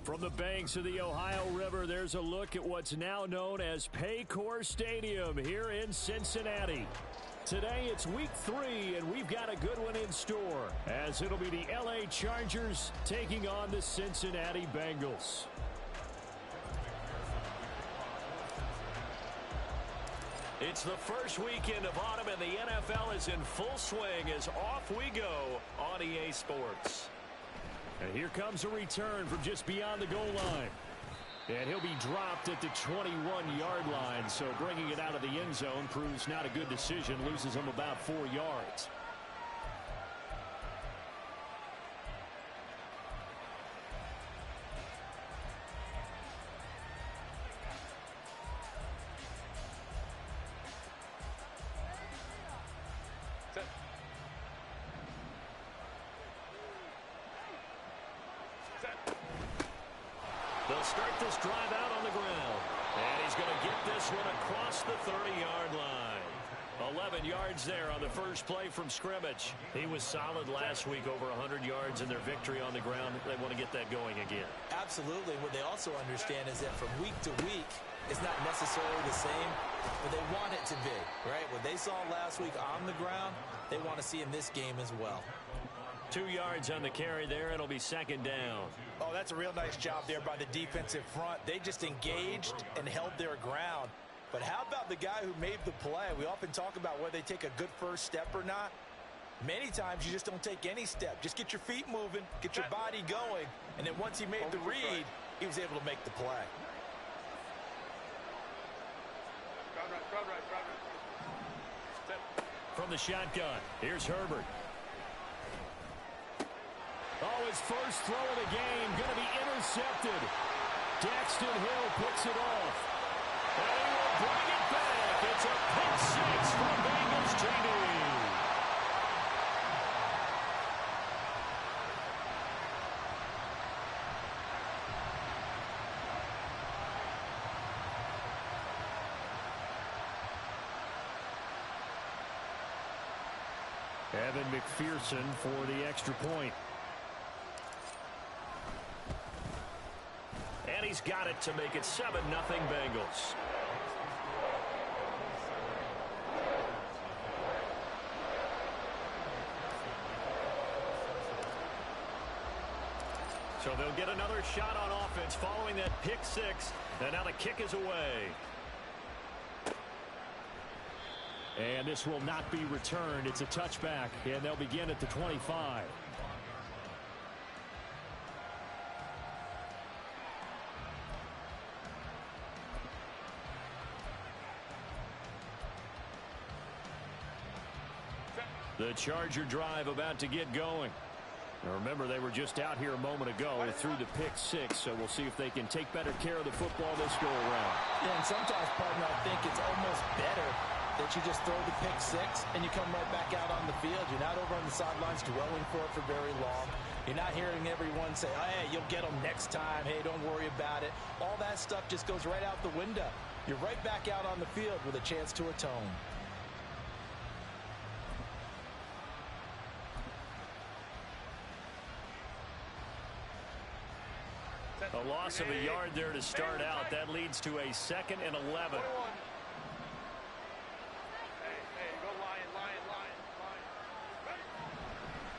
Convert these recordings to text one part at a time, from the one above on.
From the banks of the Ohio River, there's a look at what's now known as Paycor Stadium here in Cincinnati. Today it's week 3, and we've got a good one in store, as it'll be the LA Chargers taking on the Cincinnati Bengals. It's the first weekend of autumn, and the NFL is in full swing as off we go on EA Sports. And here comes a return from just beyond the goal line. And he'll be dropped at the 21-yard line, so bringing it out of the end zone proves not a good decision, loses him about 4 yards. They'll start this drive out on the ground. And he's going to get this one across the 30-yard line. 11 yards there on the first play from scrimmage. He was solid last week, over 100 yards in their victory on the ground. They want to get that going again. Absolutely. What they also understand is that from week to week, it's not necessarily the same, but they want it to be, right? What they saw last week on the ground, they want to see in this game as well. 2 yards on the carry there. It'll be second down. Oh, that's a real nice job there by the defensive front. They just engaged and held their ground. But how about the guy who made the play? We often talk about whether they take a good first step or not. Many times you just don't take any step. Just get your feet moving, get your body going, and then once he made the read, he was able to make the play. From the shotgun, here's Herbert. Oh, his first throw of the game going to be intercepted. Daxton Hill picks it off. And he will bring it back. It's a pick six from Bengals TD. Evan McPherson for the extra point. And he's got it to make it 7-0 Bengals. So they'll get another shot on offense following that pick six. And now the kick is away. And this will not be returned. It's a touchback, and they'll begin at the 25. The Charger drive about to get going. Now remember, they were just out here a moment ago through the pick six, so we'll see if they can take better care of the football this go-around. Yeah, and sometimes, partner, I think it's almost better that you just throw the pick six and you come right back out on the field. You're not over on the sidelines dwelling for it for very long. You're not hearing everyone say, oh, hey, you'll get them next time. Hey, don't worry about it. All that stuff just goes right out the window. You're right back out on the field with a chance to atone. A loss of a yard there to start out. That leads to a 2nd and 11.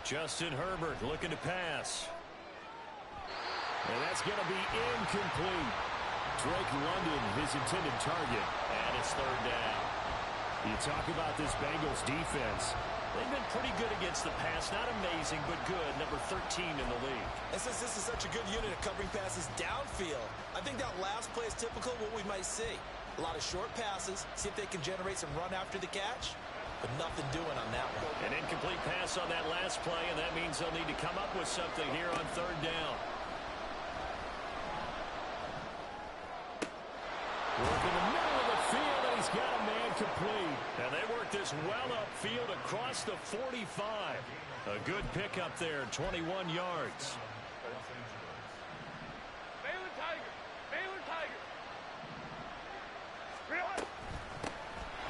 Justin Herbert looking to pass. And that's going to be incomplete. Drake London, his intended target. And it's 3rd down. You talk about this Bengals defense. They've been pretty good against the pass. Not amazing, but good. Number 13 in the league. And since this is such a good unit of covering passes downfield, I think that last play is typical of what we might see. A lot of short passes, see if they can generate some run after the catch, but nothing doing on that one. An incomplete pass on that last play, and that means they'll need to come up with something here on 3rd down. Work in the middle of the field, and he's got a man complete. And they work this well upfield across the 45. A good pickup there, 21 yards. Baylor Tiger! Baylor Tiger!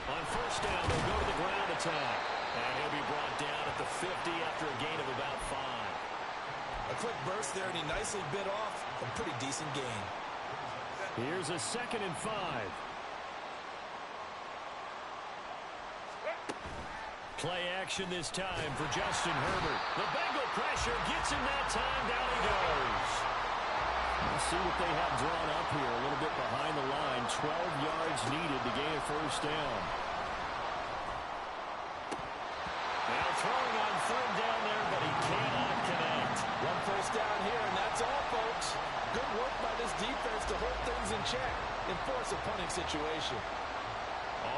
On 1st down, they'll go to the ground attack. And he'll be brought down at the 50 after a gain of about 5. A quick burst there, and he nicely bit off a pretty decent gain. Here's a 2nd and 5. Play action this time for Justin Herbert. The Bengal pressure gets him that time. Down he goes. Let's see what they have drawn up here. A little bit behind the line. 12 yards needed to gain a first down. Now throwing on 3rd down there, but he cannot connect. One first down here, and that's all, folks. Good work by this defense to hold things in check and force a punting situation.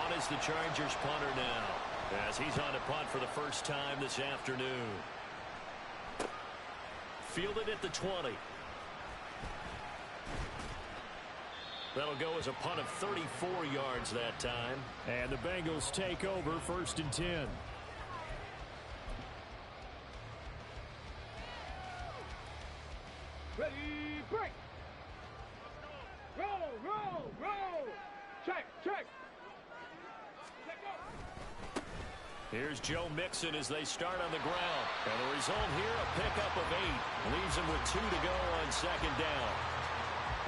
On is the Chargers punter now, as he's on to punt for the first time this afternoon. Fielded at the 20. That'll go as a punt of 34 yards that time. And the Bengals take over 1st and 10. Ready, break. Roll, roll, roll. Check, check. Here's Joe Mixon as they start on the ground. And the result here, a pickup of 8. Leaves them with 2 to go on 2nd down.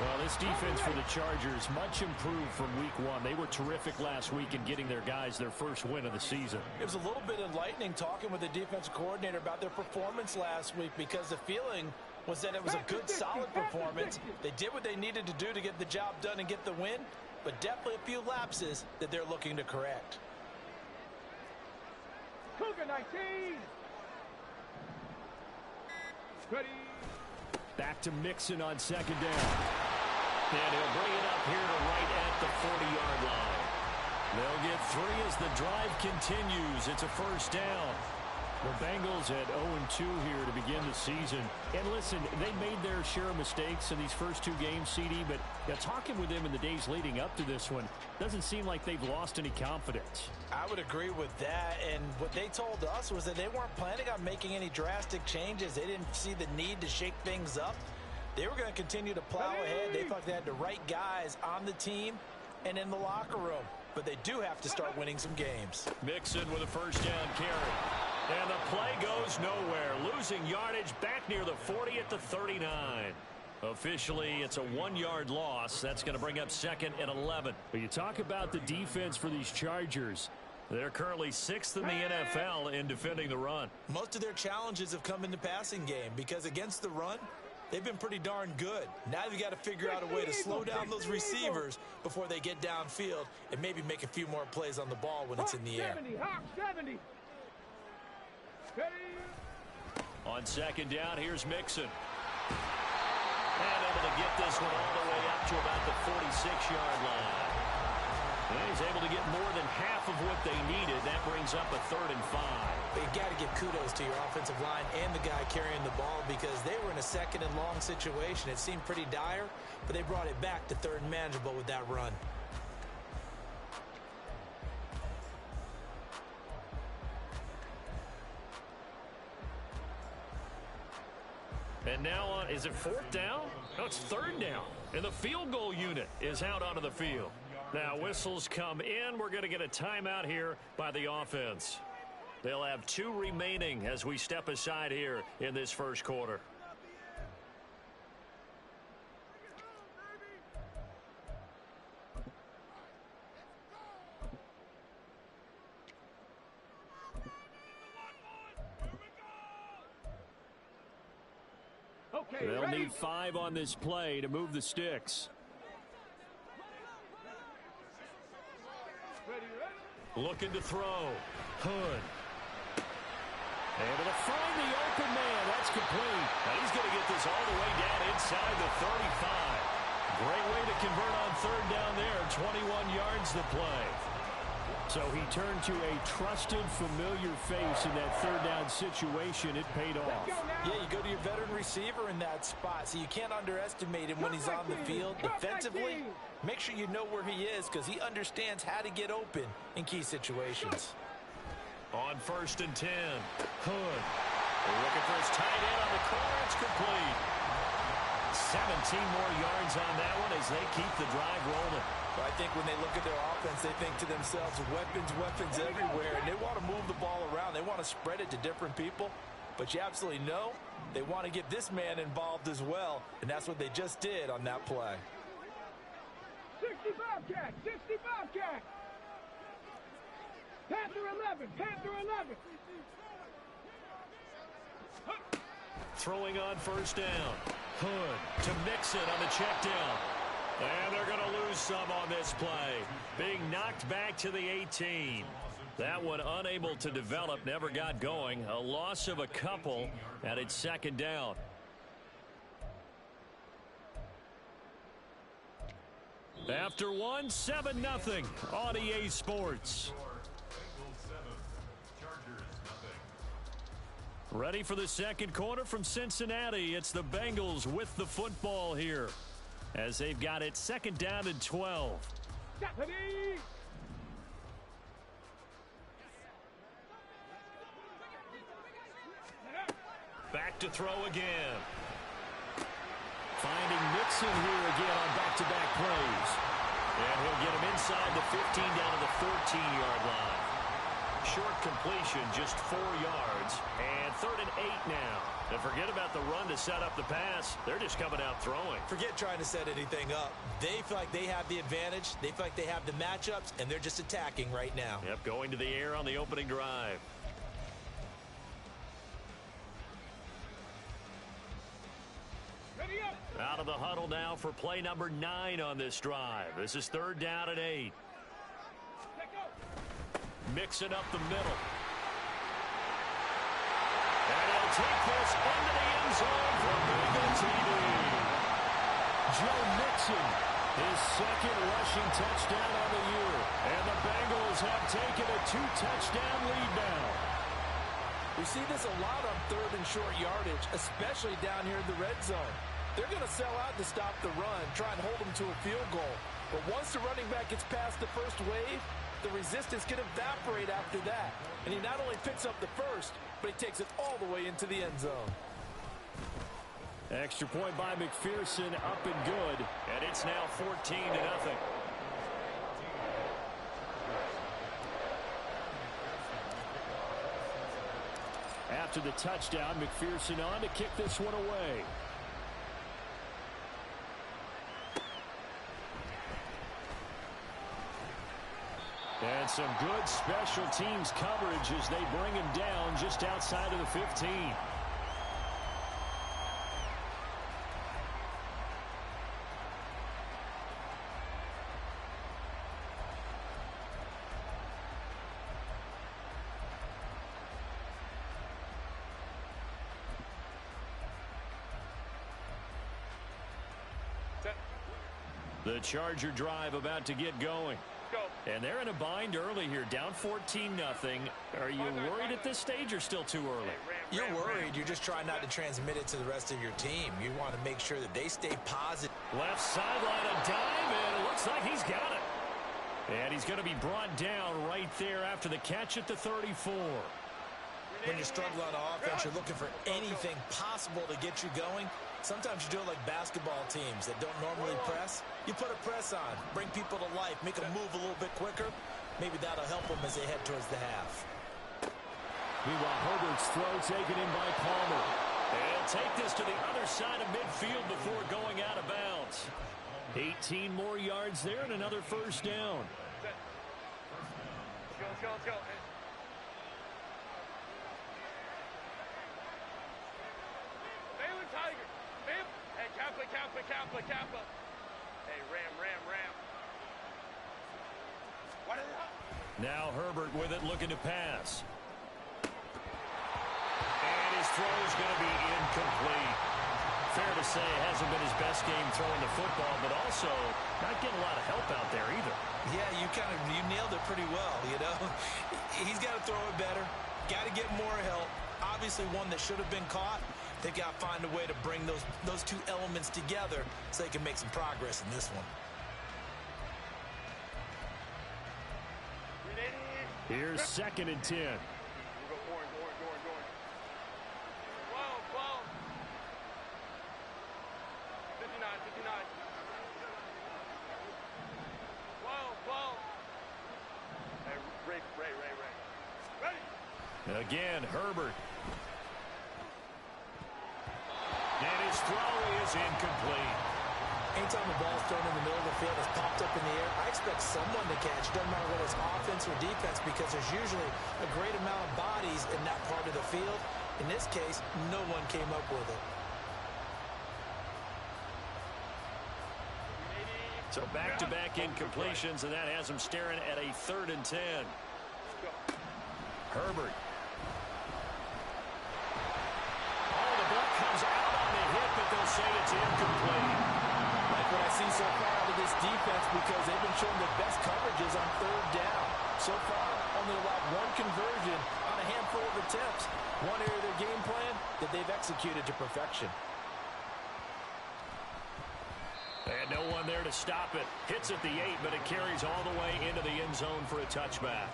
Well, this defense for the Chargers, much improved from week 1. They were terrific last week in getting their guys their first win of the season. It was a little bit enlightening talking with the defensive coordinator about their performance last week, because the feeling was that it was a good, solid performance. They did what they needed to do to get the job done and get the win, but definitely a few lapses that they're looking to correct. Cougar 19. Ready. Back to Mixon on 2nd down. And he'll bring it up here to right at the 40-yard line. They'll get 3 as the drive continues. It's a first down. The Bengals at 0-2 here to begin the season. And listen, they made their share of mistakes in these first 2 games, CD, but talking with them in the days leading up to this one, doesn't seem like they've lost any confidence. I would agree with that, and what they told us was that they weren't planning on making any drastic changes. They didn't see the need to shake things up. They were going to continue to plow ahead. They thought they had the right guys on the team and in the locker room, but they do have to start winning some games. Mixon with a first down carry. And the play goes nowhere. Losing yardage back near the 40 at the 39. Officially, it's a 1-yard loss. That's going to bring up 2nd and 11. But you talk about the defense for these Chargers. They're currently 6th in the NFL in defending the run. Most of their challenges have come in the passing game, because against the run, they've been pretty darn good. Now they've got to figure out a way to slow down those receivers before they get downfield and maybe make a few more plays on the ball when it's in the air. 70. Ready. On 2nd down, here's Mixon. And able to get this one all the way up to about the 46-yard line. And he's able to get more than half of what they needed. That brings up a 3rd and 5. But you got to give kudos to your offensive line and the guy carrying the ball, because they were in a 2nd and long situation. It seemed pretty dire, but they brought it back to 3rd and manageable with that run. And now on, is it 4th down? No, it's 3rd down. And the field goal unit is out onto the field. Now whistles come in. We're going to get a timeout here by the offense. They'll have 2 remaining as we step aside here in this first quarter. Okay, They'll ready. need 5 on this play to move the sticks. Ready. Looking to throw. Hood. Able to find the open man. That's complete. And he's going to get this all the way down inside the 35. Great way to convert on 3rd down there. 21 yards to play. So he turned to a trusted, familiar face in that 3rd down situation. It paid off. Yeah, you go to your veteran receiver in that spot, so you can't underestimate him when he's on the field. Defensively, make sure you know where he is, because he understands how to get open in key situations. On 1st and 10, Hood. They're looking for his tight end on the corner. It's complete. 17 more yards on that one as they keep the drive rolling. But I think when they look at their offense, they think to themselves, weapons, weapons everywhere, and they want to move the ball around. They want to spread it to different people. but you absolutely know they want to get this man involved as well, and that's what they just did on that play. 65 catch, 65 catch. Panther 11, Panther 11. Throwing on first down. Hood to Mixon on the check down. And they're going to lose some on this play. Being knocked back to the 18. That one unable to develop, never got going. A loss of a couple, and it's second down. After one, 7-0 on EA Sports. Ready for the second quarter from Cincinnati. It's the Bengals with the football here, as they've got it second down and 12. Back to throw again. Finding Mixon here again on back-to-back plays. And he'll get him inside the 15 down to the 14-yard line. Short completion, just 4 yards. And 3rd and 8 now. And forget about the run to set up the pass. They're just coming out throwing. Forget trying to set anything up. They feel like they have the advantage. They feel like they have the matchups, and they're just attacking right now. Yep, going to the air on the opening drive. Ready up. Out of the huddle now for play number 9 on this drive. This is 3rd down and 8. Mixing up the middle. And he'll take this into the end zone for Bengal TV. Joe Mixon, his second rushing touchdown on the year. And the Bengals have taken a 2-touchdown lead now. We see this a lot on 3rd and short yardage, especially down here in the red zone. They're going to sell out to stop the run, try and hold them to a field goal. But once the running back gets past the first wave, the resistance can evaporate after that. And he not only picks up the first, but he takes it all the way into the end zone. Extra point by McPherson, up and good. And it's now 14-0. After the touchdown, McPherson on to kick this one away. And some good special teams coverage as they bring him down just outside of the 15. The Charger drive about to get going. And they're in a bind early here, down 14-0. Are you worried at this stage or still too early? You're worried. You're just trying not to transmit it to the rest of your team. You want to make sure that they stay positive. Left sideline, a dime, and it looks like he's got it. And he's going to be brought down right there after the catch at the 34. When you're struggling on offense, you're looking for anything possible to get you going. Sometimes you do it like basketball teams that don't normally press. You put a press on, bring people to life, make them move a little bit quicker. Maybe that'll help them as they head towards the half. Meanwhile, Herbert's throw taken in by Palmer. And take this to the other side of midfield before going out of bounds. 18 more yards there and another first down. Let's go. Tiger. Hey, Kappa. Hey, Ram. What is that? Now Herbert with it, looking to pass. And his throw is going to be incomplete. Fair to say it hasn't been his best game throwing the football, but also not getting a lot of help out there either. Yeah, you nailed it pretty well, you know. He's got to throw it better. Got to get more help. Obviously one that should have been caught. They got to find a way to bring those two elements together so they can make some progress in this one. Here's 2nd and 10. We'll go going. 12. 59. 12. Hey, Ray. Ready? Again, Herbert. his throw is incomplete. Anytime the ball's thrown in the middle of the field, it's popped up in the air, I expect someone to catch. Doesn't matter whether it's offense or defense, because there's usually a great amount of bodies in that part of the field. In this case, no one came up with it. So back-to-back incompletions, and that has him staring at a 3rd and 10. Herbert. Oh, the ball comes out on the hit, but they'll say it's incomplete. Like what I see so far out of this defense, because they've been showing the best coverages on 3rd down. So far, only allowed 1 conversion on a handful of attempts. One area of their game plan that they've executed to perfection. And no one there to stop it. Hits at the 8, but it carries all the way into the end zone for a touchback.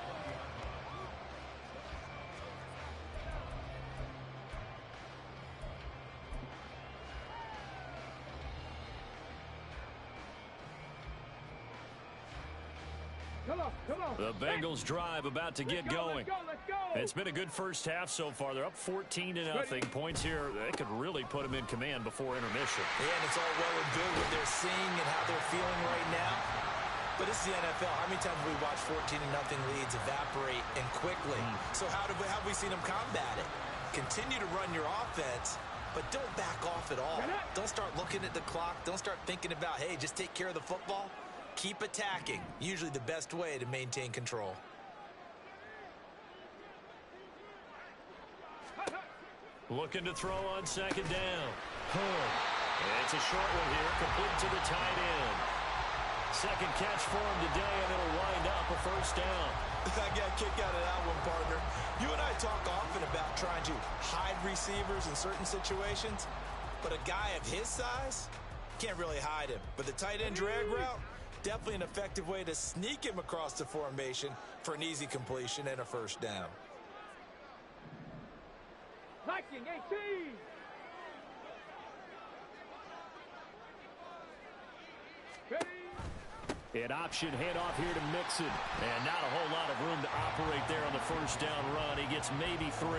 The Bengals drive about to get going. Let's go. It's been a good first half so far. They're up 14-0. Points here, they could really put them in command before intermission. Yeah, and it's all well and good what they're seeing and how they're feeling right now. But this is the NFL. How many times have we watched 14-0 leads evaporate and quickly? So how have we seen them combat it? Continue to run your offense, but don't back off at all. Don't start looking at the clock. Don't start thinking about, hey, just take care of the football. Keep attacking. Usually the best way to maintain control. Looking to throw on 2nd down. It's a short one here, complete to the tight end. 2nd catch for him today, and it'll wind up a 1st down. I got a kick out of that one, partner. You and I talk often about trying to hide receivers in certain situations, but a guy of his size can't really hide him. But the tight end drag route, definitely an effective way to sneak him across the formation for an easy completion and a 1st down. Viking 18. An option handoff here to Mixon. And not a whole lot of room to operate there on the 1st down run. He gets maybe 3.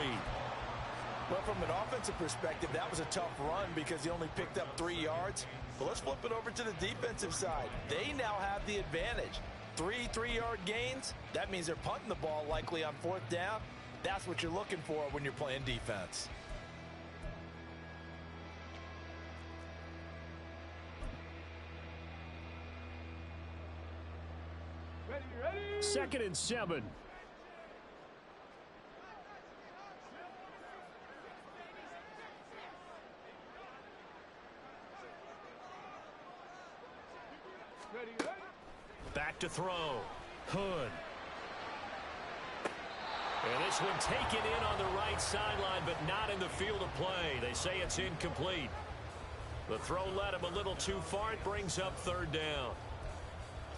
Well, from an offensive perspective, that was a tough run because he only picked up 3 yards. But let's flip it over to the defensive side. They now have the advantage. 3 3-yard gains. That means they're punting the ball likely on 4th down. That's what you're looking for when you're playing defense. Ready. 2nd and 7. Ready. Back to throw. Hood. And this one taken in on the right sideline, but not in the field of play. They say it's incomplete. The throw led him a little too far. It brings up 3rd down.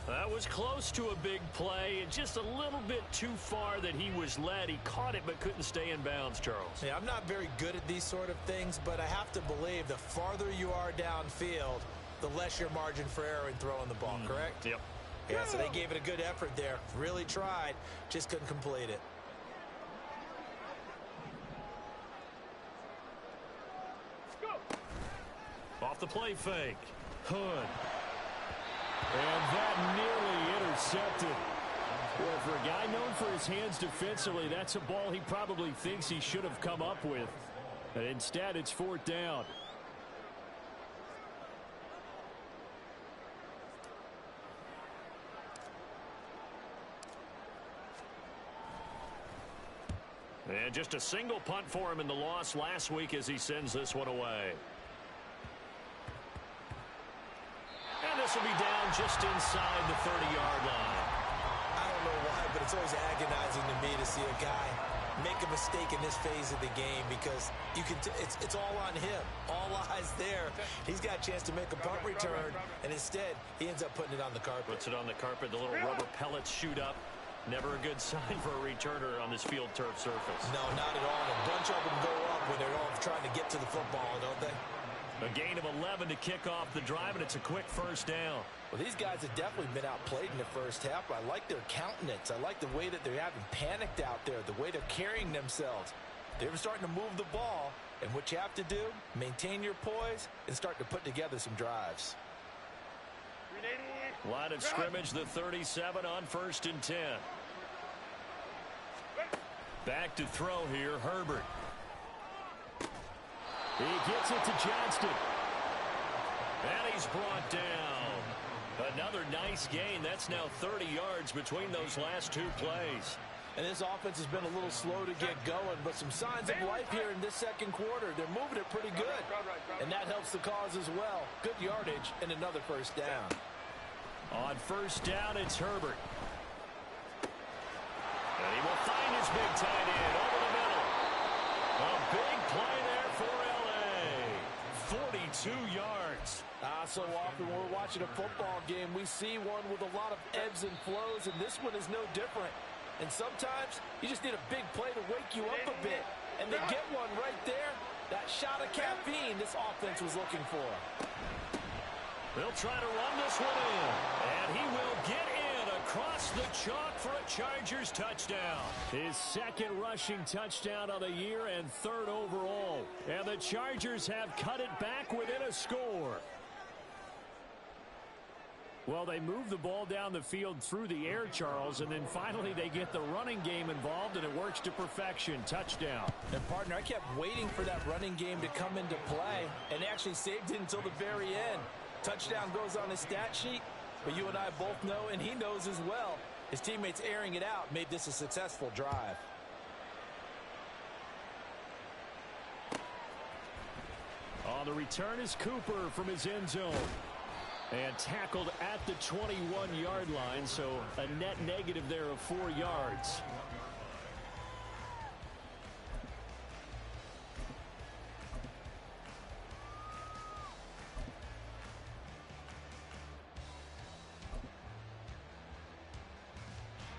That was close to a big play, and just a little bit too far that he was led. He caught it but couldn't stay in bounds, Charles. Yeah, I'm not very good at these sort of things, but I have to believe the farther you are downfield, the less your margin for error in throwing the ball, correct? Yep. Yeah, so they gave it a good effort there. Really tried, just couldn't complete it. Off the play fake. Hood. And that nearly intercepted. Well, for a guy known for his hands defensively, that's a ball he probably thinks he should have come up with. And instead, it's 4th down. And just a single punt for him in the loss last week as he sends this one away. And this will be down just inside the 30-yard line. I don't know why, but it's always agonizing to me to see a guy make a mistake in this phase of the game because you can it's all on him. All eyes there. He's got a chance to make a punt return, and instead he ends up putting it on the carpet. Puts it on the carpet. The little rubber pellets shoot up. Never a good sign for a returner on this field turf surface. No, not at all. And a bunch of them go up when they're all trying to get to the football, don't they? A gain of 11 to kick off the drive, and it's a quick 1st down. Well, these guys have definitely been outplayed in the first half. I like their countenance. I like the way that they haven't panicked out there, the way they're carrying themselves. They were starting to move the ball, And what you have to do, maintain your poise and start to put together some drives. Line of scrimmage, the 37 on 1st and 10. Back to throw here, Herbert. He gets it to Johnston. And he's brought down. Another nice gain. That's now 30 yards between those last two plays. And this offense has been a little slow to get going, but some signs of life here in this second quarter. They're moving it pretty good, and that helps the cause as well. Good yardage and another first down. On first down, it's Herbert. And he will find his big tight end over the middle. A big play there for L.A. 42 yards. So often when we're watching a football game, we see one with a lot of ebbs and flows, and this one is no different. And sometimes you just need a big play to wake you up a bit. And they get one right there. That shot of caffeine this offense was looking for. They'll try to run this one in. And he will get in across the chalk for a Chargers touchdown. His second rushing touchdown of the year and third overall. And the Chargers have cut it back within a score. Well, they move the ball down the field through the air, Charles, and then finally they get the running game involved, and it works to perfection. Touchdown. And, partner, I kept waiting for that running game to come into play, and they actually saved it until the very end. Touchdown goes on his stat sheet, but you and I both know, and he knows as well, his teammates airing it out made this a successful drive. On the return is Cooper from his end zone. And tackled at the 21-yard line, so a net negative there of 4 yards.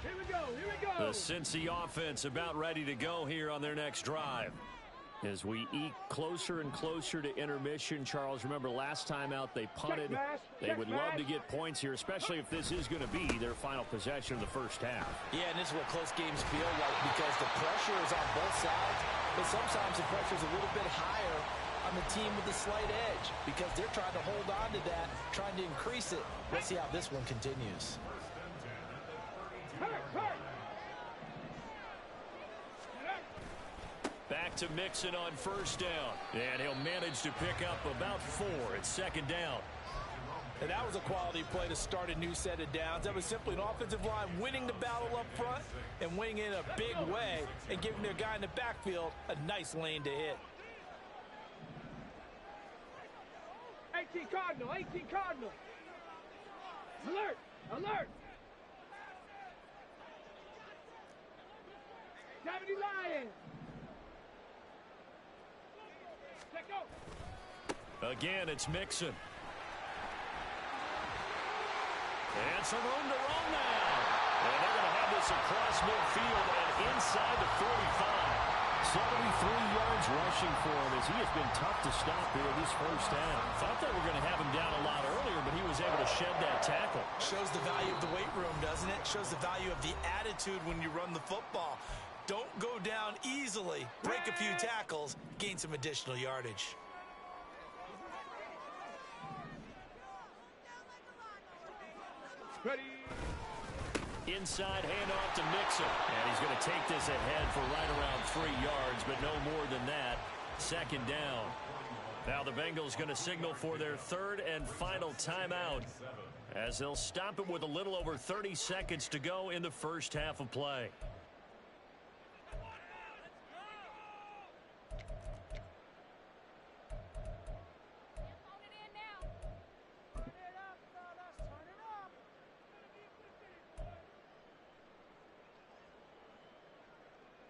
Here we go, here we go. The Cincy offense about ready to go here on their next drive. As we eke closer and closer to intermission, Charles, remember last time out they punted. They would love to get points here, especially if this is going to be their final possession of the first half. Yeah, and this is what close games feel like because the pressure is on both sides, but sometimes the pressure is a little bit higher on the team with the slight edge because they're trying to hold on to that, trying to increase it. Let's see how this one continues. Back to Mixon on first down. And he'll manage to pick up about 4 at second down. And that was a quality play to start a new set of downs. That was simply an offensive line winning the battle up front and winning in a big way and giving their guy in the backfield a nice lane to hit. 18 Cardinal, 18 Cardinal. Alert, alert. 70 Lions. Check out. Again, it's Mixon. And some room to roll now. And they're going to have this across midfield and inside the 45. 73 yards rushing for him as he has been tough to stop here in this first half. Thought they were going to have him down a lot earlier, but he was able to shed that tackle. Shows the value of the weight room, doesn't it? Shows the value of the attitude when you run the football. Don't go down easily. Break a few tackles. Gain some additional yardage. Ready. Inside handoff to Mixon. And he's going to take this ahead for right around 3 yards, but no more than that. Second down. Now the Bengals going to signal for their third and final timeout as they'll stop it with a little over 30 seconds to go in the first half of play.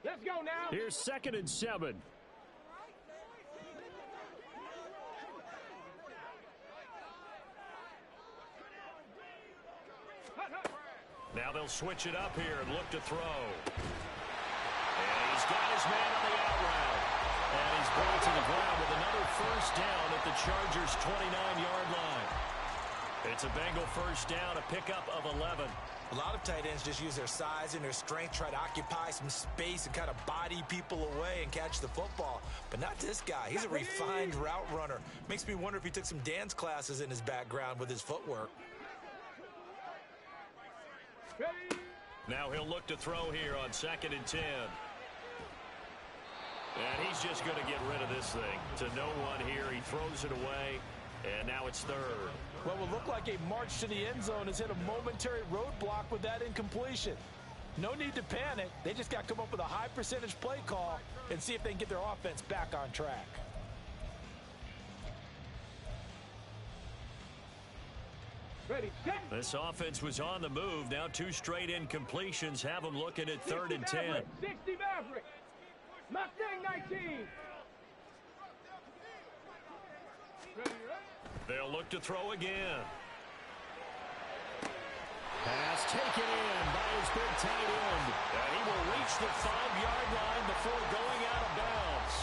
Let's go now. Here's 2nd and 7. Now they'll switch it up here and look to throw. And he's got his man on the out route. And he's brought to the ground with another first down at the Chargers' 29-yard line. It's a Bengal first down, a pickup of 11. A lot of tight ends just use their size and their strength, try to occupy some space and kind of body people away and catch the football. But not this guy. He's a refined route runner. Makes me wonder if he took some dance classes in his background with his footwork. Now he'll look to throw here on 2nd and 10. And he's just going to get rid of this thing to no one here. He throws it away, and now it's 3rd. What will look like a march to the end zone has hit a momentary roadblock with that incompletion. No need to panic. They just got to come up with a high percentage play call and see if they can get their offense back on track. Ready, set. This offense was on the move. Now 2 straight incompletions have them looking at 3rd and 10. 60 Maverick. Mustang 19. Ready, They'll look to throw again. Pass taken in by his big tight end. And he will reach the 5-yard line before going out of bounds.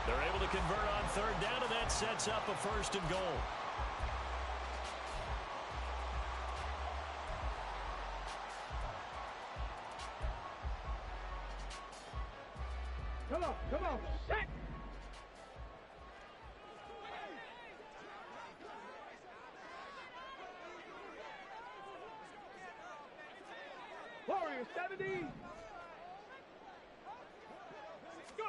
They're able to convert on 3rd down, and that sets up a 1st and goal. Come on, set. Warrior 70. Go.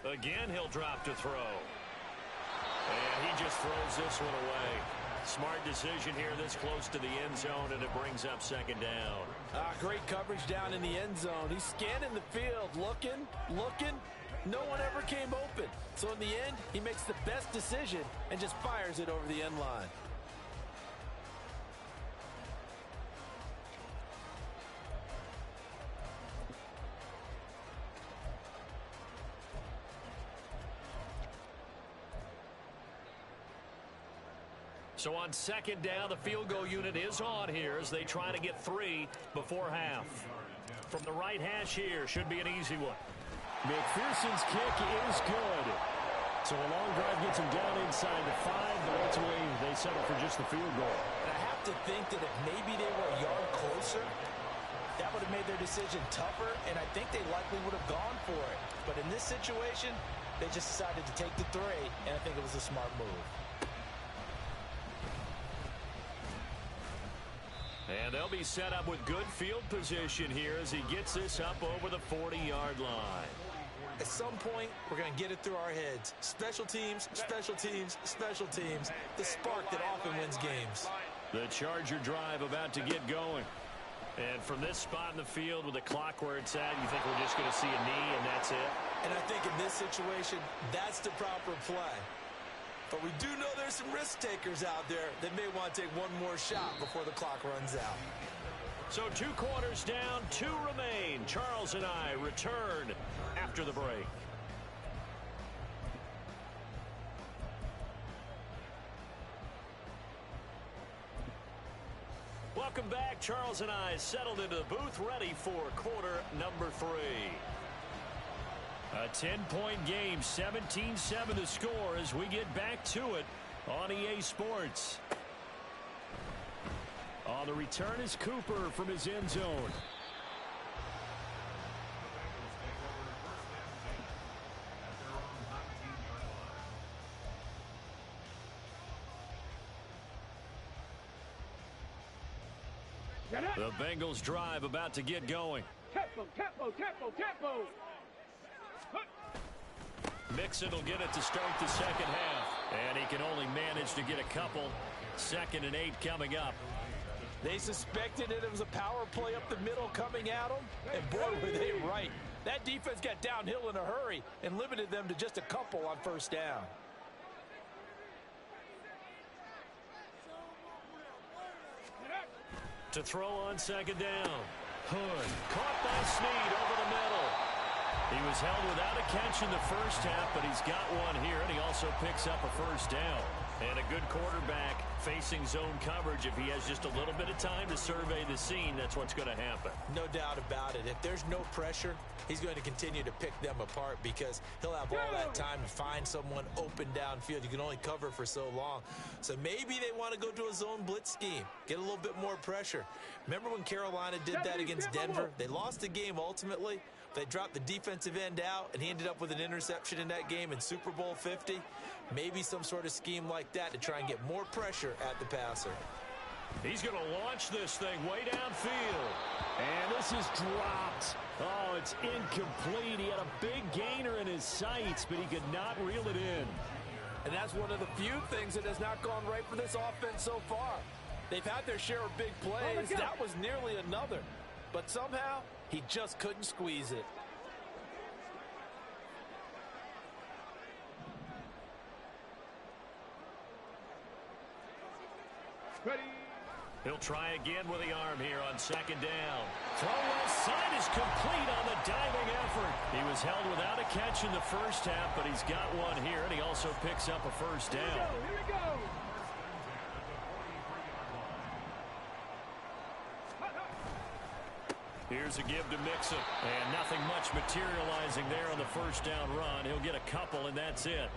Again, he'll drop to throw. And he just throws this one away. Smart decision here this close to the end zone, and it brings up 2nd down. Great coverage down in the end zone. He's scanning the field, looking. No one ever came open. So in the end, he makes the best decision and just fires it over the end line. So on 2nd down, the field goal unit is on here as they try to get 3 before half. From the right hash here, should be an easy one. McPherson's kick is good. So a long drive gets him down inside the 5, but ultimately they settle for just the field goal. And I have to think that if maybe they were a yard closer, that would have made their decision tougher, and I think they likely would have gone for it. But in this situation, they just decided to take the 3, and I think it was a smart move. And they'll be set up with good field position here as he gets this up over the 40-yard line. At some point, we're going to get it through our heads. Special teams, special teams, special teams. The spark that often wins games. The Charger drive about to get going. And from this spot in the field with the clock where it's at, you think we're just going to see a knee and that's it? And I think in this situation, that's the proper play. But we do know there's some risk takers out there that may want to take one more shot before the clock runs out. So 2 quarters down, 2 remain. Charles and I return after the break. Welcome back. Charles and I settled into the booth, ready for quarter number 3. A 10-point game, 17-7 the score as we get back to it on EA Sports. On the return is Cooper from his end zone. The Bengals drive about to get going. Tempo. Mixon will get it to start the second half. And he can only manage to get a couple. 2nd and 8 coming up. They suspected it was a power play up the middle coming at them. And boy, were they right. That defense got downhill in a hurry and limited them to just a couple on 1st down. To throw on 2nd down. Hood caught by Snead over the middle. He was held without a catch in the first half, but he's got one here, and he also picks up a 1st down. And a good quarterback facing zone coverage. If he has just a little bit of time to survey the scene, that's what's going to happen. No doubt about it. If there's no pressure, he's going to continue to pick them apart because he'll have all that time to find someone open downfield. You can only cover for so long. So maybe they want to go to a zone blitz scheme, get a little bit more pressure. Remember when Carolina did that against Denver? They lost the game ultimately. They dropped the defensive end out, and he ended up with an interception in that game in Super Bowl 50. Maybe some sort of scheme like that to try and get more pressure at the passer. He's going to launch this thing way downfield. And this is dropped. Oh, it's incomplete. He had a big gainer in his sights, but he could not reel it in. And that's one of the few things that has not gone right for this offense so far. They've had their share of big plays. That was nearly another. But somehow, he just couldn't squeeze it. Ready. He'll try again with the arm here on second down. Throw left side is complete on the diving effort. He was held without a catch in the first half, but he's got one here, and he also picks up a first down. Here we go. Here's a give to Mixon, and nothing much materializing there on the first down run. He'll get a couple, and that's it.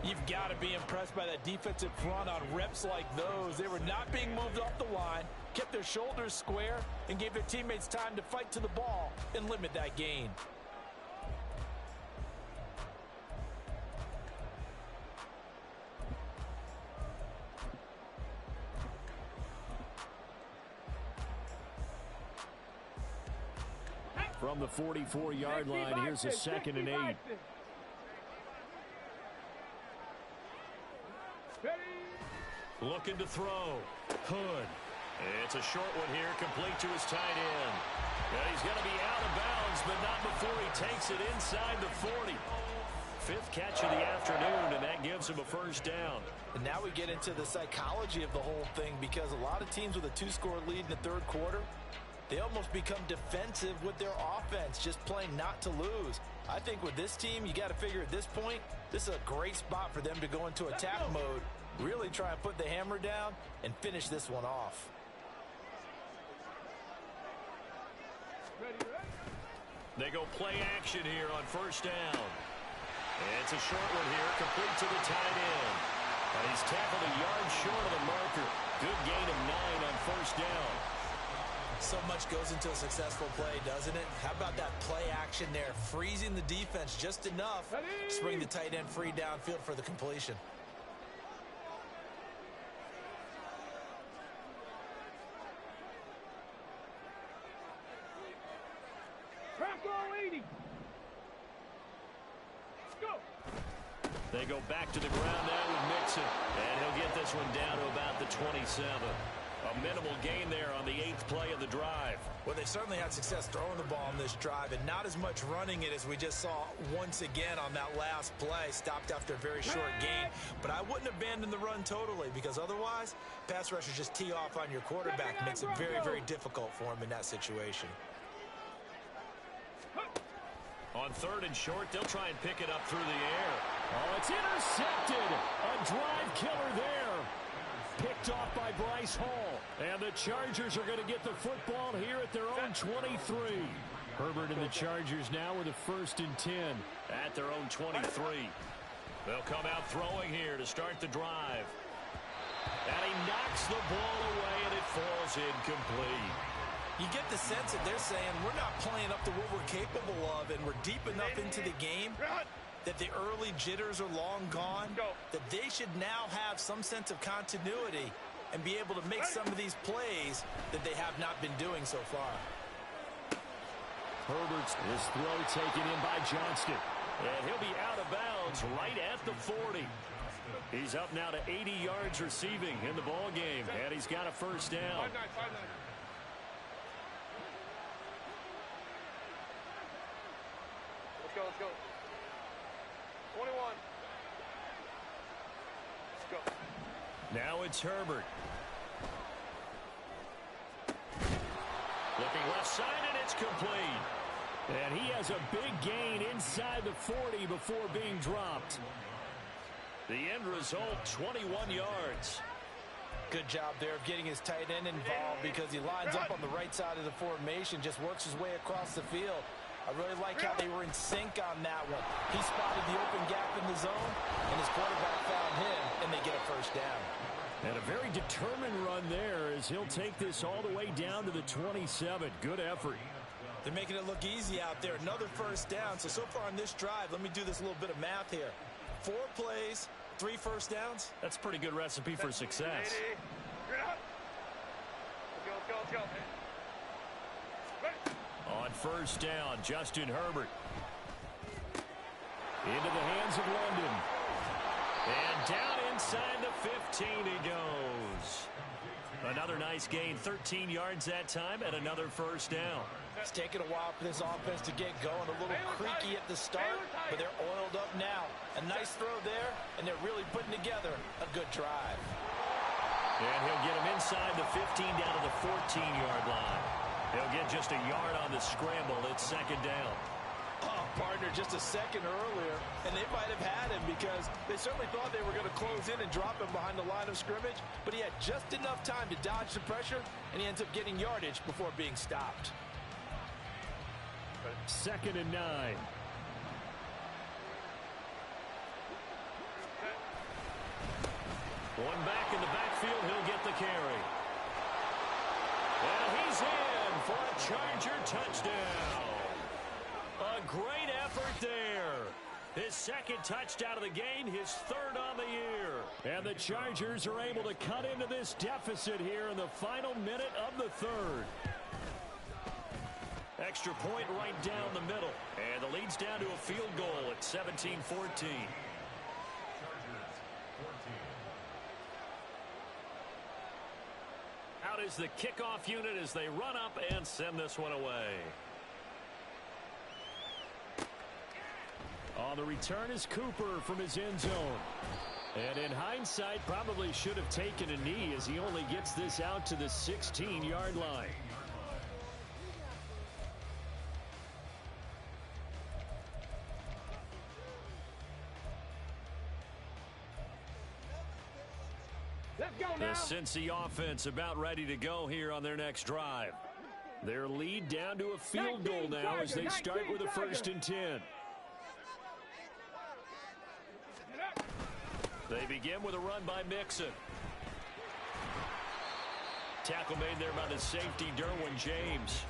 You've got to be impressed by that defensive front on reps like those. They were not being moved off the line, kept their shoulders square, and gave their teammates time to fight to the ball and limit that gain. From the 44-yard line, here's a 2nd and 8. Looking to throw. Hood. It's a short one here, complete to his tight end. And he's going to be out of bounds, but not before he takes it inside the 40. 5th catch of the afternoon, and that gives him a first down. And now we get into the psychology of the whole thing, because a lot of teams with a 2-score lead in the third quarter, they almost become defensive with their offense, just playing not to lose. I think with this team, you got to figure at this point, this is a great spot for them to go into attack mode, really try and put the hammer down and finish this one off. They go play action here on first down. It's a short one here, complete to the tight end. And he's tackled a yard short of the marker. Good gain of 9 on first down. So much goes into a successful play, doesn't it? How about that play action there, freezing the defense just enough to bring the tight end free downfield for the completion. They go back to the ground now with Mixon, and he'll get this one down to about the 27. A minimal gain there on the 8th play of the drive. Well, they certainly had success throwing the ball on this drive, and not as much running it as we just saw once again on that last play. Stopped after a very short gain. But I wouldn't abandon the run totally, because otherwise, pass rushers just tee off on your quarterback. Makes it very, very difficult for him in that situation. On 3rd and short, they'll try and pick it up through the air. Oh, it's intercepted. A drive killer there. Picked off by Bryce Hall. And the Chargers are going to get the football here at their own 23. Herbert and the Chargers now with a 1st and 10. At their own 23. They'll come out throwing here to start the drive. And he knocks the ball away, and it falls incomplete. You get the sense that they're saying we're not playing up to what we're capable of, and we're deep enough into the game that the early jitters are long gone, that they should now have some sense of continuity and be able to make some of these plays that they have not been doing so far. Herbert's his throw taken in by Johnston. And he'll be out of bounds right at the 40. He's up now to 80 yards receiving in the ball game, and he's got a first down. 5-9. Let's go. 21. Let's go. Now it's Herbert. Looking left side, and it's complete. And he has a big gain inside the 40 before being dropped. The end result, 21 yards. Good job there of getting his tight end involved because he lines up on the right side of the formation, just works his way across the field. I really like how they were in sync on that one. He spotted the open gap in the zone, and his quarterback found him, and they get a first down. And a very determined run there as he'll take this all the way down to the 27. Good effort. They're making it look easy out there. Another first down. So far on this drive, let me do this little bit of math here. 4 plays, 3 first downs. That's a pretty good recipe for success. Let's go. On first down, Justin Herbert. Into the hands of London. And down inside the 15 he goes. Another nice gain, 13 yards that time, and another first down. It's taken a while for this offense to get going. A little creaky at the start, but they're oiled up now. A nice throw there, and they're really putting together a good drive. And he'll get him inside the 15 down to the 14-yard line. He'll get just a yard on the scramble. It's second down. Oh, partner, just a second earlier, and they might have had him because they certainly thought they were going to close in and drop him behind the line of scrimmage, but he had just enough time to dodge the pressure, and he ends up getting yardage before being stopped. Second and 9. One back in the backfield, he'll get the carry. And he's in for a Charger touchdown. A great effort there. His second touchdown of the game, his third on the year. And the Chargers are able to cut into this deficit here in the final minute of the third. Extra point right down the middle. And the lead's down to a field goal at 17-14. Out is the kickoff unit as they run up and send this one away. On the return is Cooper from his end zone. And in hindsight, probably should have taken a knee as he only gets this out to the 16-yard line. The Cincy offense about ready to go here on their next drive. Their lead down to a field goal now as they start with a 1st and 10. They begin with a run by Mixon. Tackle made there by the safety, Derwin James.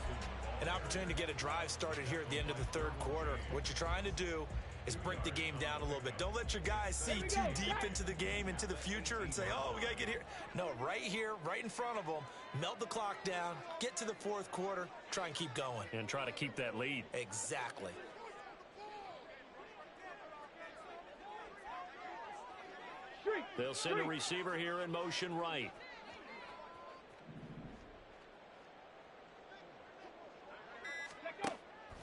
An opportunity to get a drive started here at the end of the third quarter. What you're trying to do is break the game down a little bit. Don't let your guys see too deep into the game, into the future, and say, oh, we got to get here. No, right here, right in front of them, melt the clock down, get to the fourth quarter, try and keep going. And try to keep that lead. Exactly. They'll send a receiver here in motion right.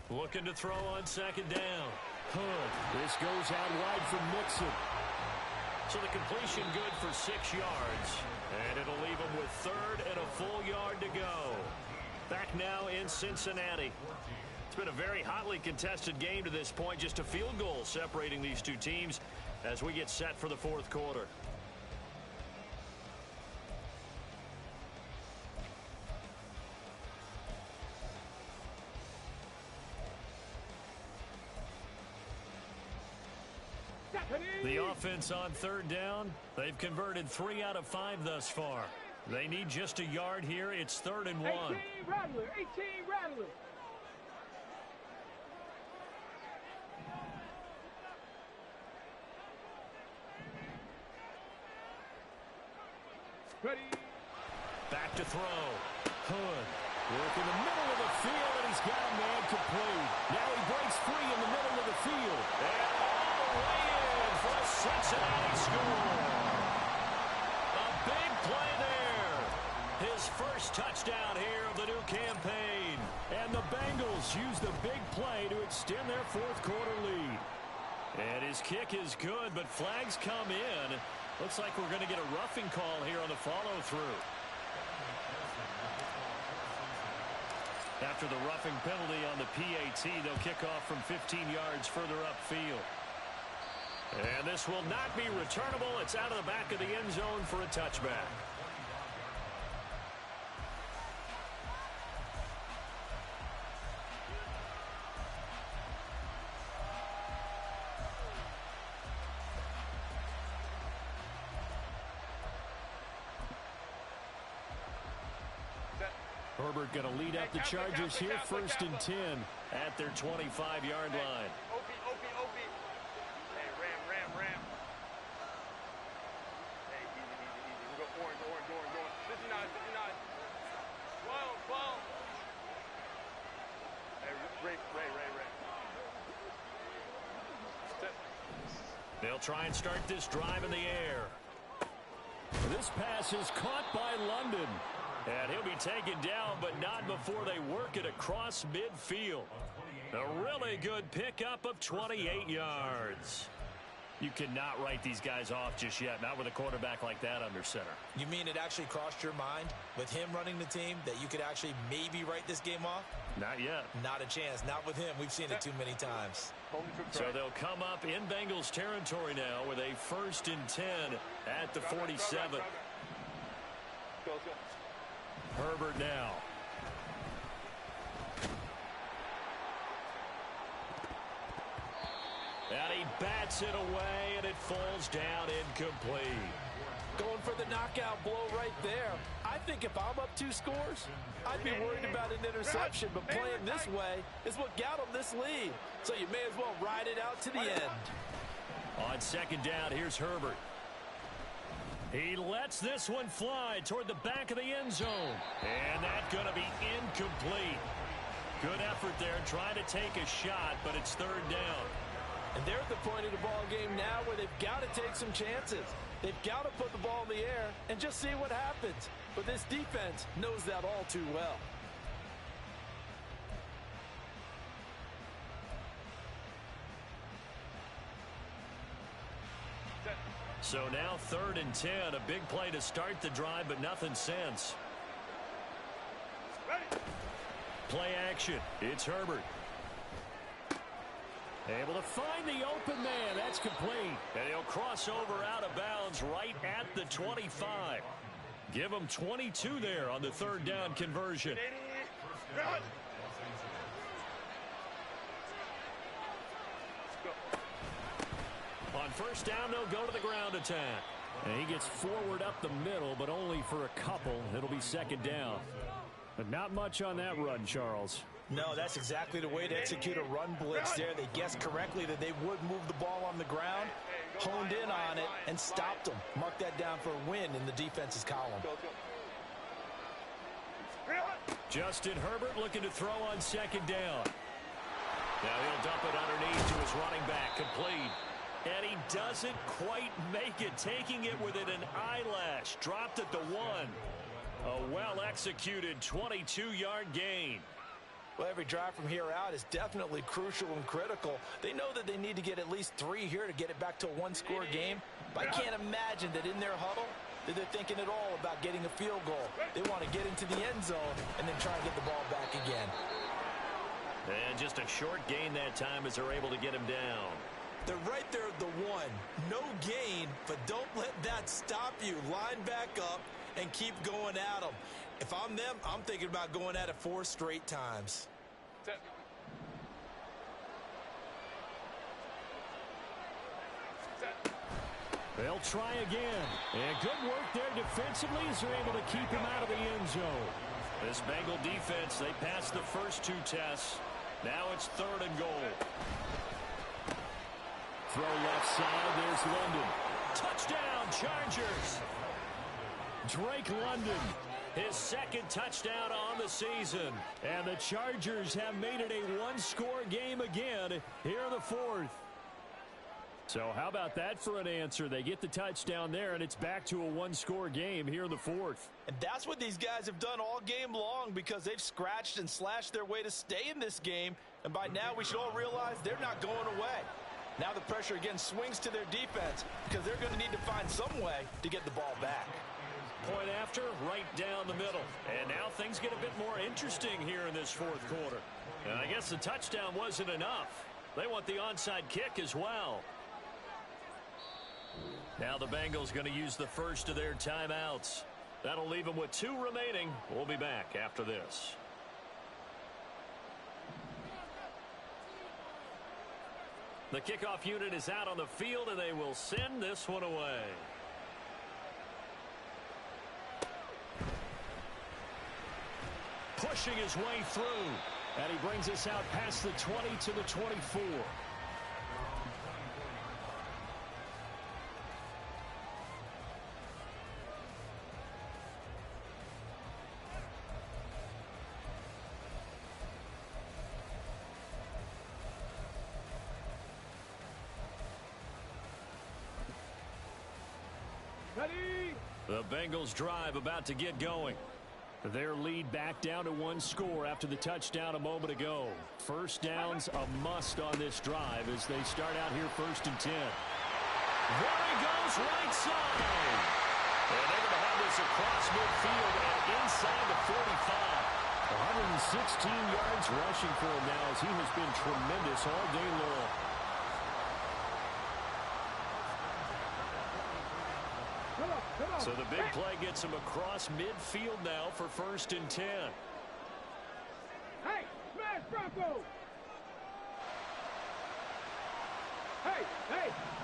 Looking to throw on second down. Hood. This goes out wide from Mixon. So the completion good for 6 yards. And it'll leave them with third and a full yard to go. Back now in Cincinnati. It's been a very hotly contested game to this point. Just a field goal separating these two teams as we get set for the fourth quarter. The offense on third down, they've converted 3 out of 5 thus far. They need just a yard here. It's 3rd and 1. 18 Rattler, 18 Rattler. Ready. Back to throw. Hood. Work in the middle of the field, and he's got a man complete. Now he breaks free in the middle of the field. And all the way in for a Cincinnati score. A big play there. His first touchdown here of the new campaign. And the Bengals use the big play to extend their fourth quarter lead. And his kick is good, but flags come in. Looks like we're going to get a roughing call here on the follow-through. After the roughing penalty on the PAT, they'll kick off from 15 yards further upfield. And this will not be returnable. It's out of the back of the end zone for a touchback. Herbert going to lead up the Chargers here, 1st and 10 at their 25-yard line. Hey, ram. Hey, easy. We go orange. 59. 12. Hey, Ray. They'll try and start this drive in the air. This pass is caught by London. And he'll be taken down, but not before they work it across midfield. A really good pickup of 28 yards. You cannot write these guys off just yet, not with a quarterback like that under center. You mean it actually crossed your mind with him running the team that you could actually maybe write this game off? Not yet. Not a chance. Not with him. We've seen it too many times. So they'll come up in Bengals territory now with a 1st and 10 at the 47. Go. Herbert now. And he bats it away, and it falls down incomplete. Going for the knockout blow right there. I think if I'm up 2 scores, I'd be worried about an interception, but playing this way is what got them this lead. So you may as well ride it out to the end. On 2nd down, here's Herbert. He lets this one fly toward the back of the end zone. And that's going to be incomplete. Good effort there trying to take a shot, but it's 3rd down. And they're at the point of the ball game now where they've got to take some chances. They've got to put the ball in the air and just see what happens. But this defense knows that all too well. So now 3rd and 10, a big play to start the drive, but nothing since. Play action. It's Herbert. Able to find the open man. That's complete. And he'll cross over out of bounds right at the 25. Give him 22 there on the 3rd down conversion. On 1st down, they'll go to the ground attack. And he gets forward up the middle, but only for a couple. It'll be 2nd down. But not much on that run, Charles. No, that's exactly the way to execute a run blitz there. They guessed correctly that they would move the ball on the ground, honed in on it, and stopped them. Mark that down for a win in the defense's column. Justin Herbert looking to throw on 2nd down. Now he'll dump it underneath to his running back, complete. And he doesn't quite make it, taking it within an eyelash. Dropped at the 1. A well-executed 22-yard gain. Well, every drive from here out is definitely crucial and critical. They know that they need to get at least 3 here to get it back to a 1-score game. But I can't imagine that in their huddle that they're thinking at all about getting a field goal. They want to get into the end zone and then try and get the ball back again. And just a short gain that time as they're able to get him down. They're right there at the 1. No gain, but don't let that stop you. Line back up and keep going at them. If I'm them, I'm thinking about going at it 4 straight times. They'll try again. And good work there defensively as they're able to keep him out of the end zone. This Bengal defense, they passed the first 2 tests. Now it's 3rd and goal. Throw left side. There's London. Touchdown, Chargers. Drake London. His 2nd touchdown on the season. And the Chargers have made it a 1-score game again here in the 4th. So how about that for an answer? They get the touchdown there, and it's back to a 1-score game here in the 4th. And that's what these guys have done all game long because they've scratched and slashed their way to stay in this game. And by now we should all realize they're not going away. Now the pressure again swings to their defense because they're going to need to find some way to get the ball back. Point after, right down the middle. And now things get a bit more interesting here in this 4th quarter. And I guess the touchdown wasn't enough. They want the onside kick as well. Now the Bengals going to use the first of their timeouts. That'll leave them with 2 remaining. We'll be back after this. The kickoff unit is out on the field, and they will send this one away. Pushing his way through. And he brings us out past the 20 to the 24. The Bengals drive about to get going. Their lead back down to 1 score after the touchdown a moment ago. First down's a must on this drive as they start out here 1st and 10. There he goes, right side. And they're going to have this across midfield and inside the 45. 116 yards rushing for him now as he has been tremendous all day long. So the big play gets him across midfield now for 1st and 10. Hey, smash Bronco! Hey,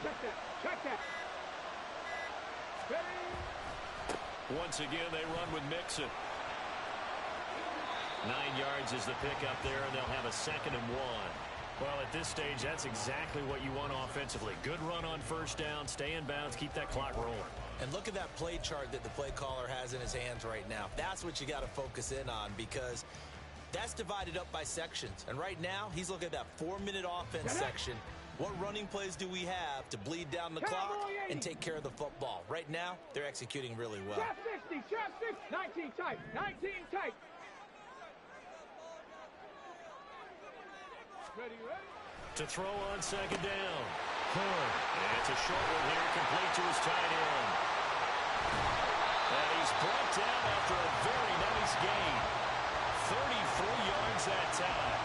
check that. Ready? Once again, they run with Mixon. 9 yards is the pickup there, and they'll have a 2nd and 1. Well, at this stage, that's exactly what you want offensively. Good run on 1st down, stay in bounds, keep that clock rolling. And look at that play chart that the play caller has in his hands right now. That's what you got to focus in on because that's divided up by sections. And right now, he's looking at that 4-minute offense section. What running plays do we have to bleed down the clock and take care of the football? Right now, they're executing really well. Trap 60, 19 tight, 19 tight. Ready? To throw on 2nd down. And it's a short one here, complete to his tight end. And he's brought down after a very nice gain. 33 yards that time.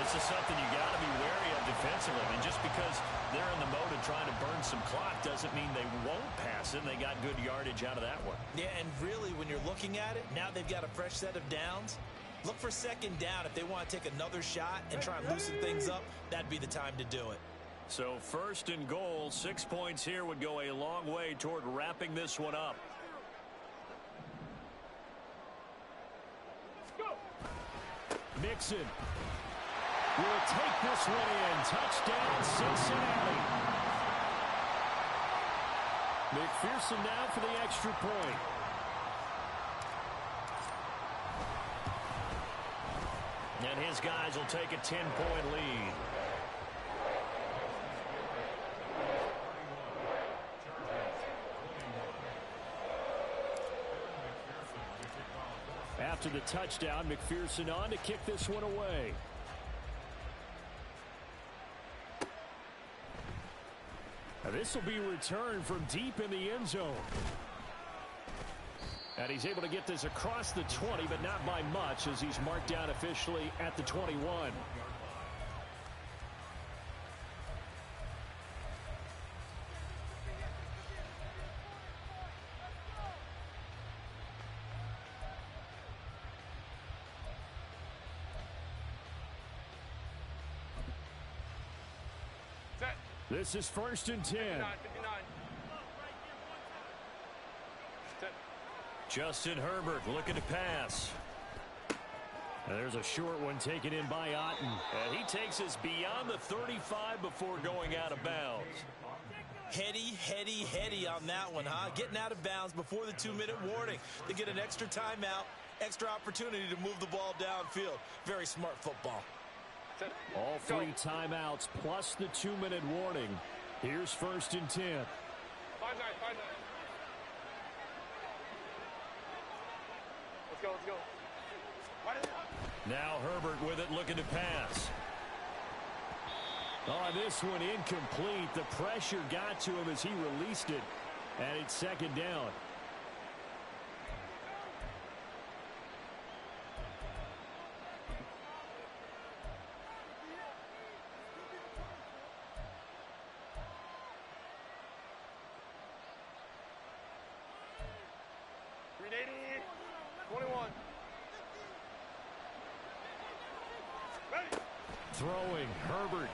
This is something you got to be wary of defensively. I mean, just because they're in the mode of trying to burn some clock doesn't mean they won't pass it. They got good yardage out of that one. Yeah, and really, when you're looking at it, now they've got a fresh set of downs. Look for 2nd down. If they want to take another shot and try and loosen things up, that'd be the time to do it. So 1st and goal, 6 points here would go a long way toward wrapping this one up. Go! Mixon will take this one in. Touchdown, Cincinnati. McPherson now for the extra point. And his guys will take a 10-point lead. After the touchdown, McPherson on to kick this one away. Now this will be returned from deep in the end zone. And he's able to get this across the 20, but not by much as he's marked down officially at the 21. Set. This is 1st and 10. 59. Justin Herbert looking to pass. And there's a short one taken in by Otten. And he takes us beyond the 35 before going out of bounds. Heady on that one, huh? Getting out of bounds before the 2-minute warning. They get an extra timeout, extra opportunity to move the ball downfield. Very smart football. All 3 timeouts plus the 2-minute warning. Here's 1st and 10. 5-9. Let's go. Now Herbert with it, looking to pass. Oh, this one incomplete. The pressure got to him as he released it. And it's 2nd down. 21. Ready. Throwing, Herbert.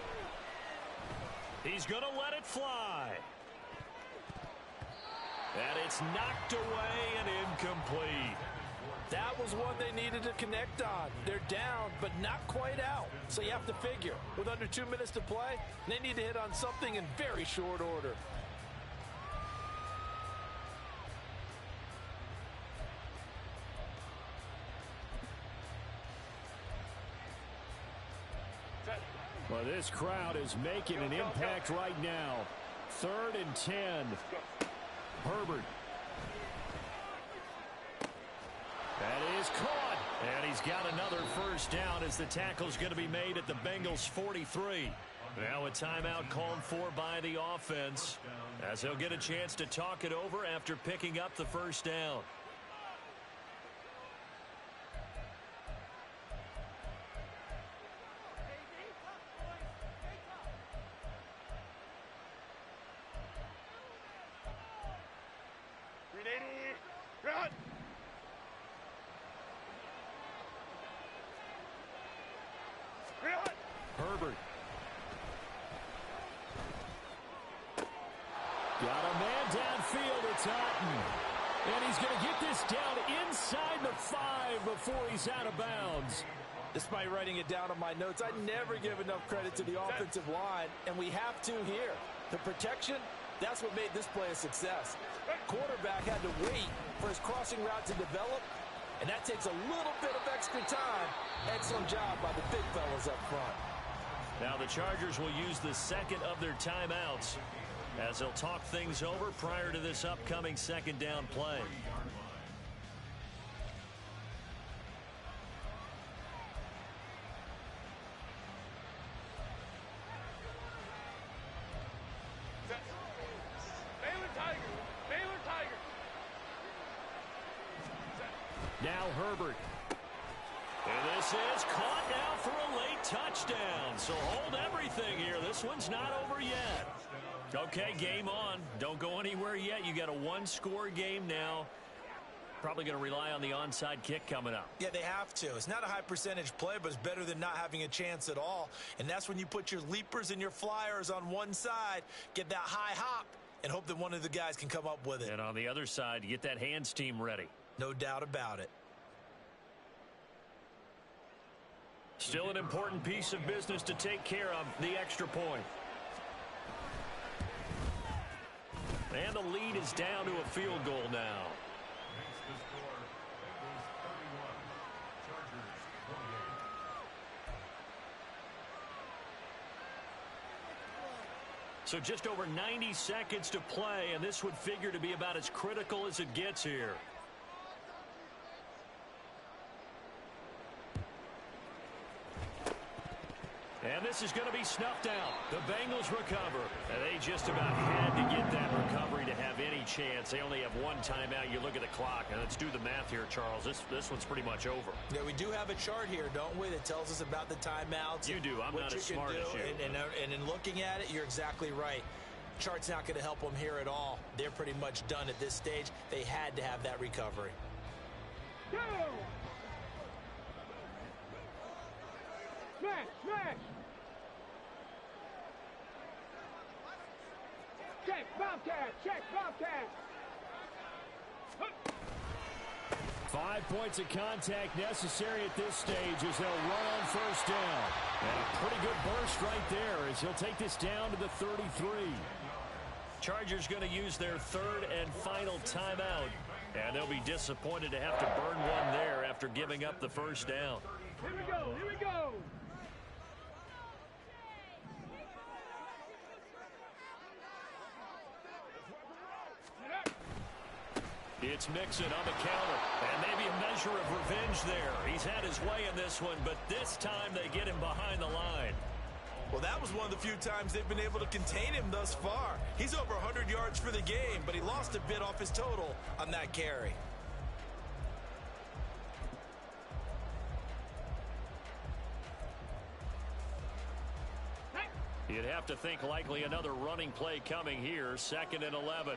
He's going to let it fly. And it's knocked away and incomplete. That was one they needed to connect on. They're down, but not quite out. So you have to figure, with under 2 minutes to play, they need to hit on something in very short order. Well, this crowd is making an impact right now. 3rd and 10. Herbert. That is caught. And he's got another first down as the tackle's going to be made at the Bengals 43. Now a timeout called for by the offense, as they'll get a chance to talk it over after picking up the first down. Herbert. Got a man downfield. It's Otten. And he's going to get this down inside the 5 before he's out of bounds. Despite writing it down on my notes, I never give enough credit to the offensive line, and we have to here. The protection, that's what made this play a success. Quarterback had to wait for his crossing route to develop, and that takes a little bit of extra time. Excellent job by the big fellas up front. Now the Chargers will use the second of their timeouts as they'll talk things over prior to this upcoming second down play. Baylor Tigers. Now Herbert. And this is caught now for a late touchdown. So hold everything here. This one's not over yet. Okay, game on. Don't go anywhere yet. You got a one-score game now. Probably going to rely on the onside kick coming up. Yeah, they have to. It's not a high percentage play, but it's better than not having a chance at all. And that's when you put your leapers and your flyers on one side, get that high hop, and hope that one of the guys can come up with it. And on the other side, you get that hands team ready. No doubt about it. Still an important piece of business to take care of, the extra point. And the lead is down to a field goal now. So just over 90 seconds to play, and this would figure to be about as critical as it gets here. And this is going to be snuffed out. The Bengals recover. And they just about had to get that recovery to have any chance. They only have one timeout. You look at the clock. And let's do the math here, Charles. This one's pretty much over. Yeah, we do have a chart here, don't we, that tells us about the timeouts. You do. I'm not as smart as you. And in looking at it, you're exactly right. Chart's not going to help them here at all. They're pretty much done at this stage. They had to have that recovery. Go! Smash! Smash! Check, Bobcat! Check, Bobcat! 5 points of contact necessary at this stage as they'll run on first down. And a pretty good burst right there as he'll take this down to the 33. Chargers going to use their third and final timeout. And they'll be disappointed to have to burn one there after giving up the first down. Here we go! Here we go! It's Mixon on the counter, and maybe a measure of revenge there. He's had his way in this one, but this time they get him behind the line. Well, that was one of the few times they've been able to contain him thus far. He's over 100 yards for the game, but he lost a bit off his total on that carry. You'd have to think likely another running play coming here, 2nd and 11.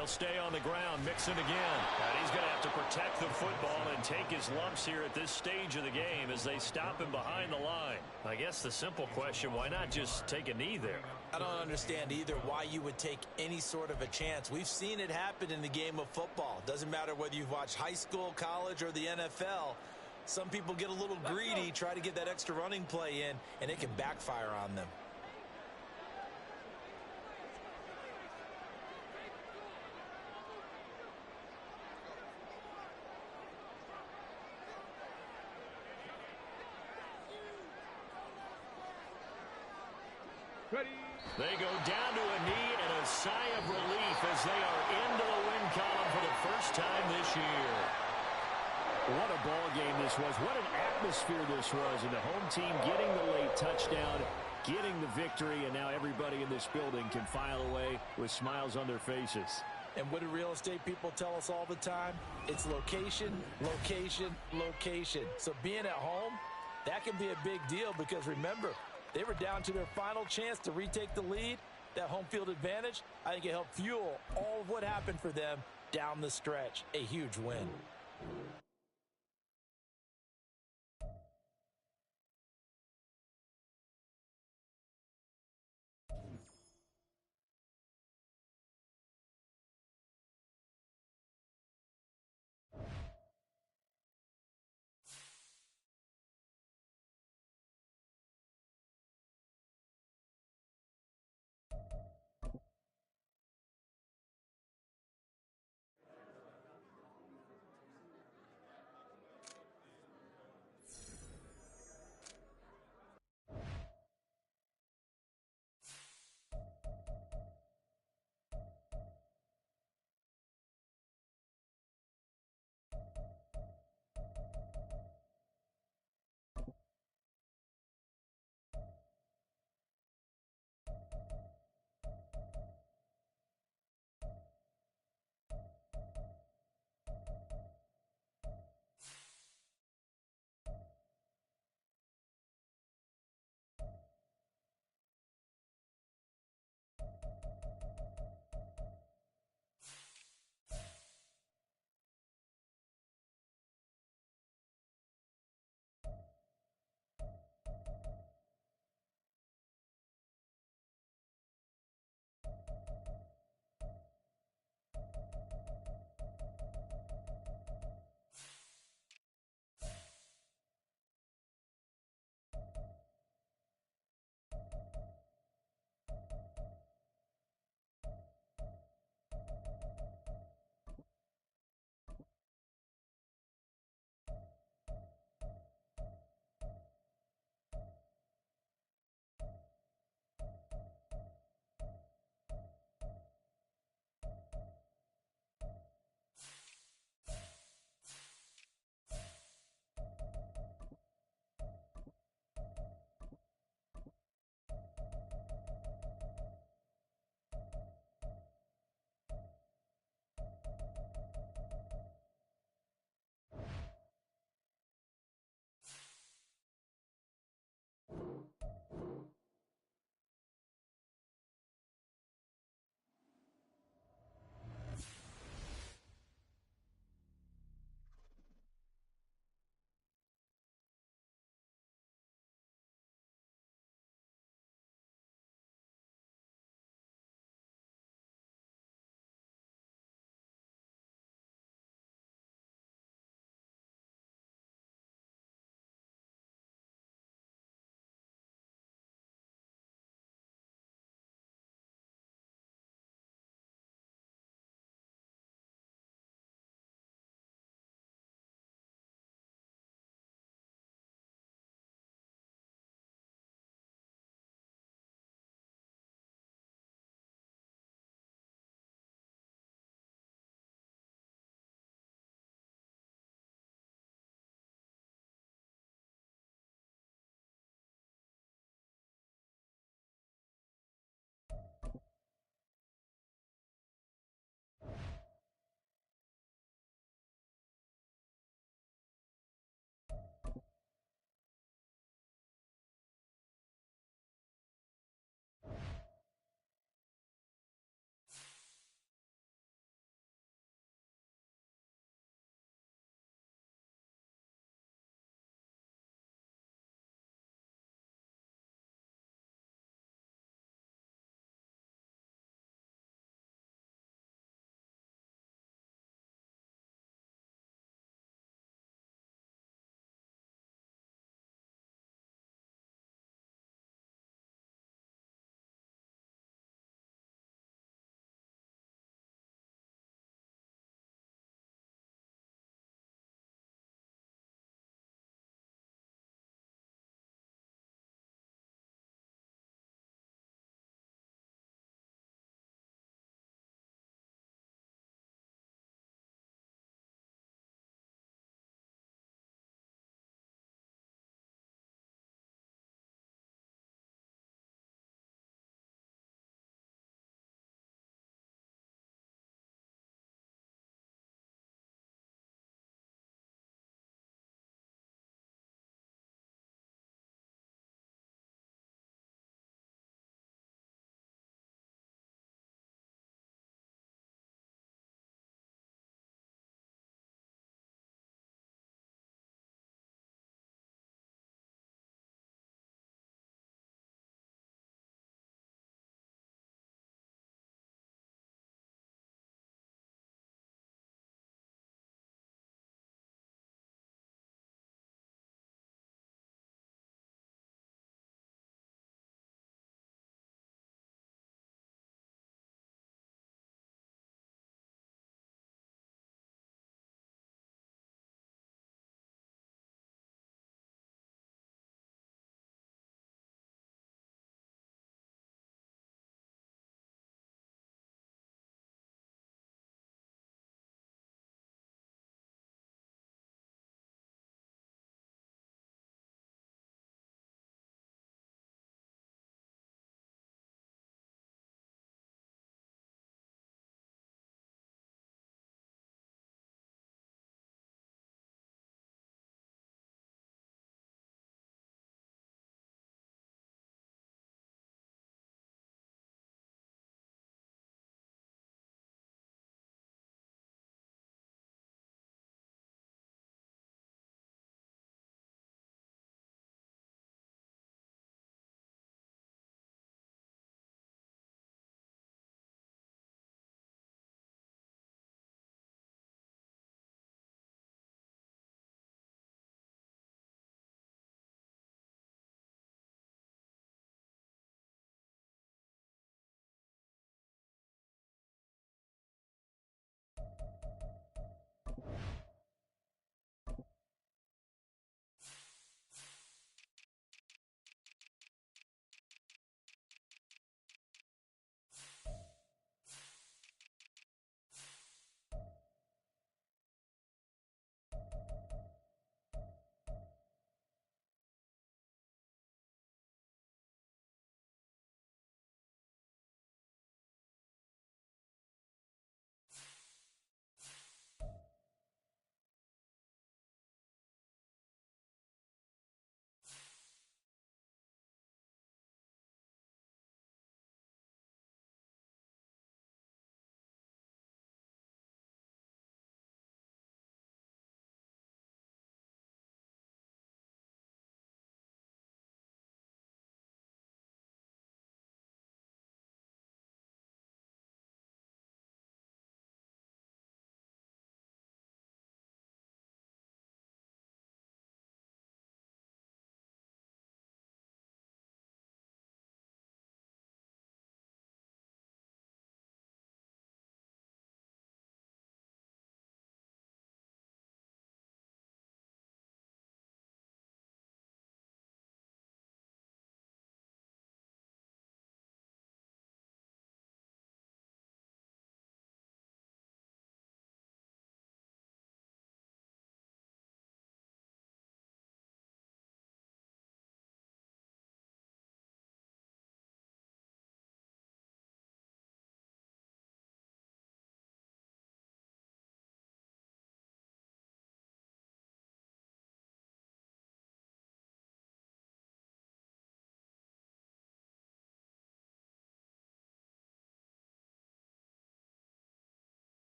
They'll stay on the ground, mixing again. And he's going to have to protect the football and take his lumps here at this stage of the game as they stop him behind the line. I guess the simple question, why not just take a knee there? I don't understand either why you would take any sort of a chance. We've seen it happen in the game of football. Doesn't matter whether you've watched high school, college, or the NFL. Some people get a little greedy, try to get that extra running play in, and it can backfire on them. Ready. They go down to a knee and a sigh of relief as they are into the win column for the first time this year. What a ball game this was. What an atmosphere this was. And the home team getting the late touchdown, getting the victory, and now everybody in this building can file away with smiles on their faces. And what do real estate people tell us all the time? It's location, location, location. So being at home, that can be a big deal because remember, they were down to their final chance to retake the lead. That home field advantage, I think it helped fuel all of what happened for them down the stretch. A huge win.